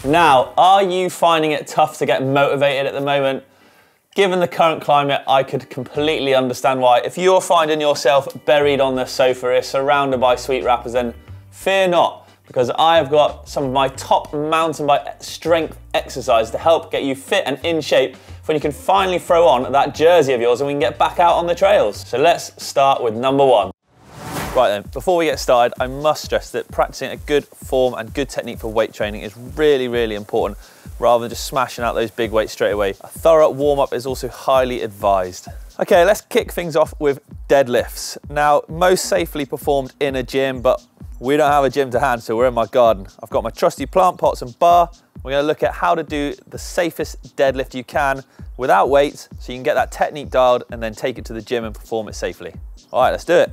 Now, are you finding it tough to get motivated at the moment? Given the current climate, I could completely understand why. If you're finding yourself buried on the sofa here, surrounded by sweet rappers, then fear not, because I have got some of my top mountain bike strength exercises to help get you fit and in shape when you can finally throw on that jersey of yours and we can get back out on the trails. So let's start with number one. Right then, before we get started, I must stress that practicing a good form and good technique for weight training is really, really important, rather than just smashing out those big weights straight away. A thorough warm-up is also highly advised. Okay, let's kick things off with deadlifts. Now, most safely performed in a gym, but we don't have a gym to hand, so we're in my garden. I've got my trusty plant pots and bar. We're gonna look at how to do the safest deadlift you can without weights, so you can get that technique dialed and then take it to the gym and perform it safely. All right, let's do it.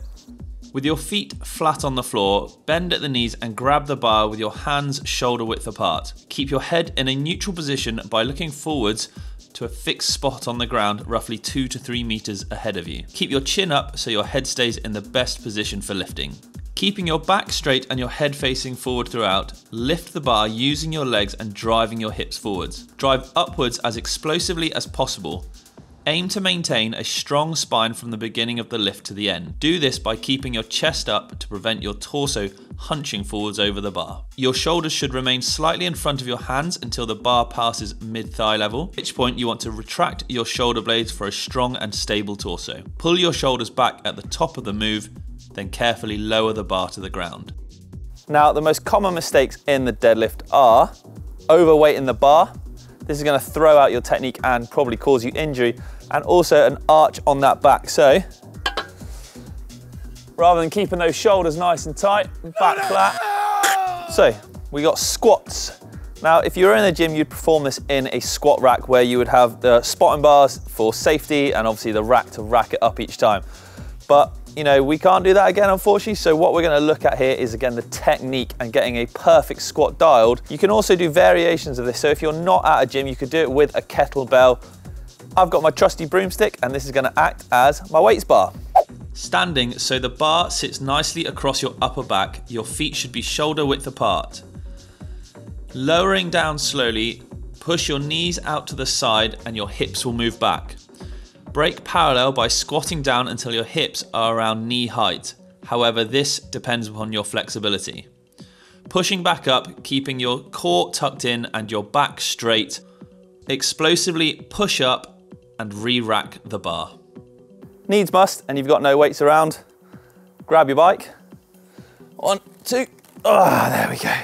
With your feet flat on the floor, bend at the knees and grab the bar with your hands shoulder width apart. Keep your head in a neutral position by looking forwards to a fixed spot on the ground roughly 2 to 3 meters ahead of you. Keep your chin up so your head stays in the best position for lifting. Keeping your back straight and your head facing forward throughout, lift the bar using your legs and driving your hips forwards. Drive upwards as explosively as possible. Aim to maintain a strong spine from the beginning of the lift to the end. Do this by keeping your chest up to prevent your torso hunching forwards over the bar. Your shoulders should remain slightly in front of your hands until the bar passes mid-thigh level, at which point you want to retract your shoulder blades for a strong and stable torso. Pull your shoulders back at the top of the move, then carefully lower the bar to the ground. Now, the most common mistakes in the deadlift are overweighting the bar. This is going to throw out your technique and probably cause you injury, and also an arch on that back. So rather than keeping those shoulders nice and tight, back flat. So we got squats. Now, if you were in a gym, you'd perform this in a squat rack where you would have the spotting bars for safety and obviously the rack to rack it up each time. But you know, we can't do that again, unfortunately. So what we're gonna look at here is, again, the technique and getting a perfect squat dialed. You can also do variations of this. So if you're not at a gym, you could do it with a kettlebell. I've got my trusty broomstick, and this is gonna act as my weights bar. Standing so the bar sits nicely across your upper back, your feet should be shoulder width apart. Lowering down slowly, push your knees out to the side and your hips will move back. Break parallel by squatting down until your hips are around knee height. However, this depends upon your flexibility. Pushing back up, keeping your core tucked in and your back straight. Explosively push up and re-rack the bar. Needs must, and you've got no weights around. Grab your bike. 1, 2, there we go.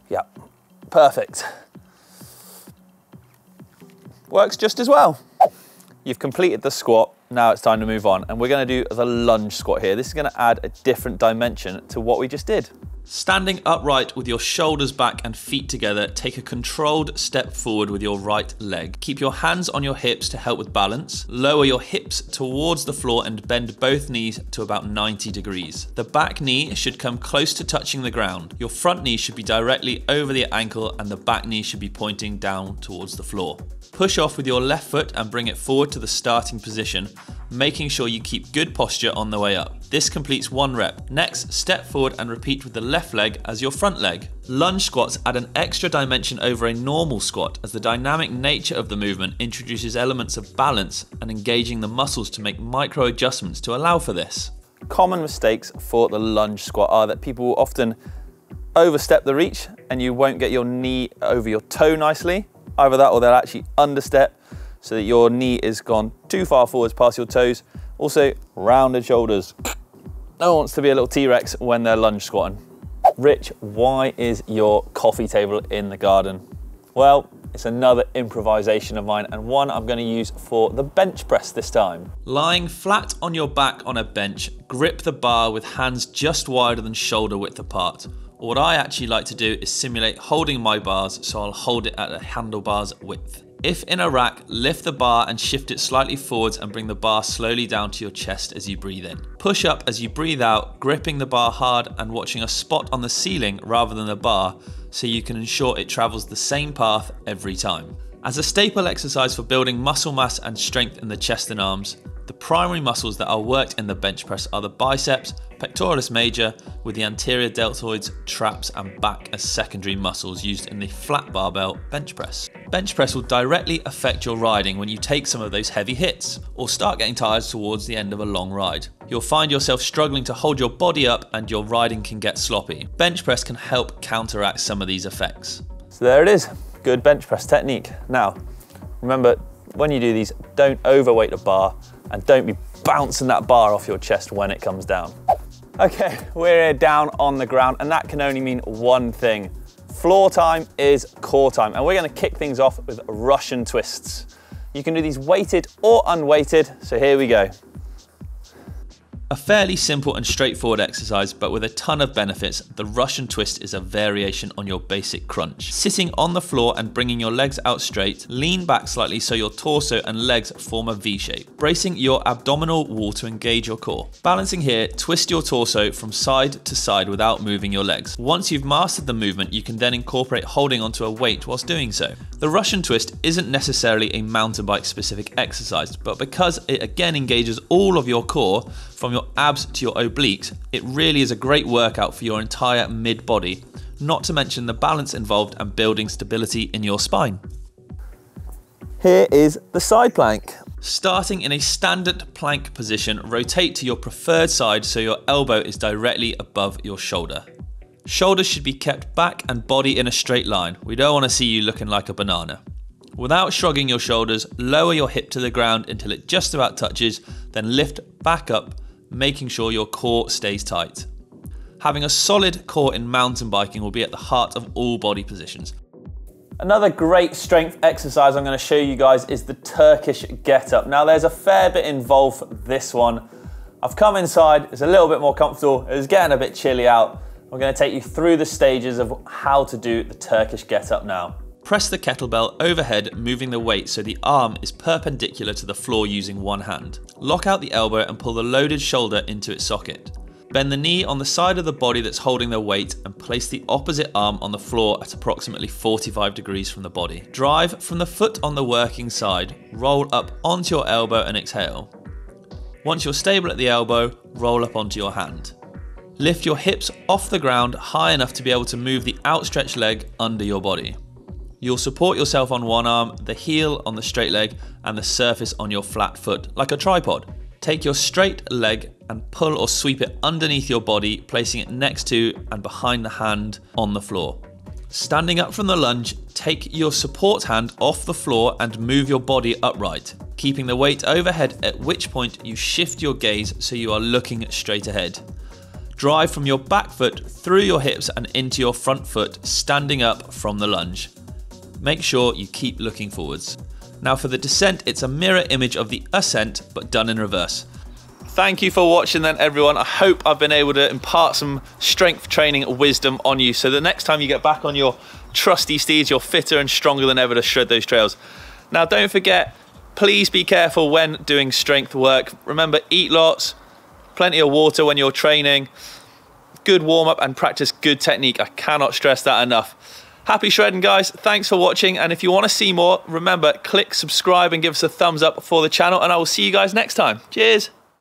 Yep, perfect. Works just as well. You've completed the squat, now it's time to move on, and we're gonna do the lunge squat here. This is gonna add a different dimension to what we just did. Standing upright with your shoulders back and feet together, take a controlled step forward with your right leg. Keep your hands on your hips to help with balance. Lower your hips towards the floor and bend both knees to about 90 degrees. The back knee should come close to touching the ground. Your front knee should be directly over the ankle and the back knee should be pointing down towards the floor. Push off with your left foot and bring it forward to the starting position, making sure you keep good posture on the way up. This completes 1 rep. Next, step forward and repeat with the left leg as your front leg. Lunge squats add an extra dimension over a normal squat, as the dynamic nature of the movement introduces elements of balance and engaging the muscles to make micro adjustments to allow for this. Common mistakes for the lunge squat are that people will often overstep the reach and you won't get your knee over your toe nicely. Either that or they'll actually understep so that your knee is gone too far forwards past your toes. Also, rounded shoulders. No one wants to be a little T-Rex when they're lunge squatting. Rich, why is your coffee table in the garden? Well, it's another improvisation of mine, and one I'm going to use for the bench press this time. Lying flat on your back on a bench, grip the bar with hands just wider than shoulder width apart. What I actually like to do is simulate holding my bars, so I'll hold it at a handlebar's width. If in a rack, lift the bar and shift it slightly forwards and bring the bar slowly down to your chest as you breathe in. Push up as you breathe out, gripping the bar hard and watching a spot on the ceiling rather than the bar, so you can ensure it travels the same path every time. As a staple exercise for building muscle mass and strength in the chest and arms, The primary muscles that are worked in the bench press are the biceps, pectoralis major, with the anterior deltoids, traps and back as secondary muscles used in the flat barbell bench press. Bench press will directly affect your riding when you take some of those heavy hits or start getting tired towards the end of a long ride. You'll find yourself struggling to hold your body up and your riding can get sloppy. Bench press can help counteract some of these effects. So there it is, good bench press technique. Now, remember, when you do these, don't overweight the bar and don't be bouncing that bar off your chest when it comes down. Okay, we're here down on the ground and that can only mean one thing. Floor time is core time and we're gonna kick things off with Russian twists. You can do these weighted or unweighted, so here we go. A fairly simple and straightforward exercise, but with a ton of benefits. The Russian twist is a variation on your basic crunch. Sitting on the floor and bringing your legs out straight, lean back slightly so your torso and legs form a V shape, bracing your abdominal wall to engage your core. Balancing here, twist your torso from side to side without moving your legs. Once you've mastered the movement, you can then incorporate holding onto a weight whilst doing so. The Russian twist isn't necessarily a mountain bike specific exercise, but because it again engages all of your core, from your abs to your obliques, it really is a great workout for your entire mid-body, not to mention the balance involved and building stability in your spine. Here is the side plank. Starting in a standard plank position, rotate to your preferred side so your elbow is directly above your shoulder. Shoulders should be kept back and body in a straight line. We don't want to see you looking like a banana. Without shrugging your shoulders, lower your hip to the ground until it just about touches, then lift back up, making sure your core stays tight. Having a solid core in mountain biking will be at the heart of all body positions. Another great strength exercise I'm going to show you guys is the Turkish get up. Now there's a fair bit involved for this one. I've come inside, it's a little bit more comfortable, it's getting a bit chilly out. I'm going to take you through the stages of how to do the Turkish get up now. Press the kettlebell overhead, moving the weight so the arm is perpendicular to the floor using one hand. Lock out the elbow and pull the loaded shoulder into its socket. Bend the knee on the side of the body that's holding the weight and place the opposite arm on the floor at approximately 45 degrees from the body. Drive from the foot on the working side, roll up onto your elbow and exhale. Once you're stable at the elbow, roll up onto your hand. Lift your hips off the ground high enough to be able to move the outstretched leg under your body. You'll support yourself on one arm, the heel on the straight leg, and the surface on your flat foot, like a tripod. Take your straight leg and pull or sweep it underneath your body, placing it next to and behind the hand on the floor. Standing up from the lunge, take your support hand off the floor and move your body upright, keeping the weight overhead, at which point you shift your gaze so you are looking straight ahead. Drive from your back foot through your hips and into your front foot, standing up from the lunge. Make sure you keep looking forwards. Now for the descent, it's a mirror image of the ascent, but done in reverse. Thank you for watching then, everyone. I hope I've been able to impart some strength training wisdom on you, so the next time you get back on your trusty steeds, you're fitter and stronger than ever to shred those trails. Now don't forget, please be careful when doing strength work. Remember, eat lots, plenty of water when you're training, good warm up and practice good technique. I cannot stress that enough. Happy shredding, guys. Thanks for watching. And if you want to see more, remember, click subscribe and give us a thumbs up for the channel. And I will see you guys next time. Cheers.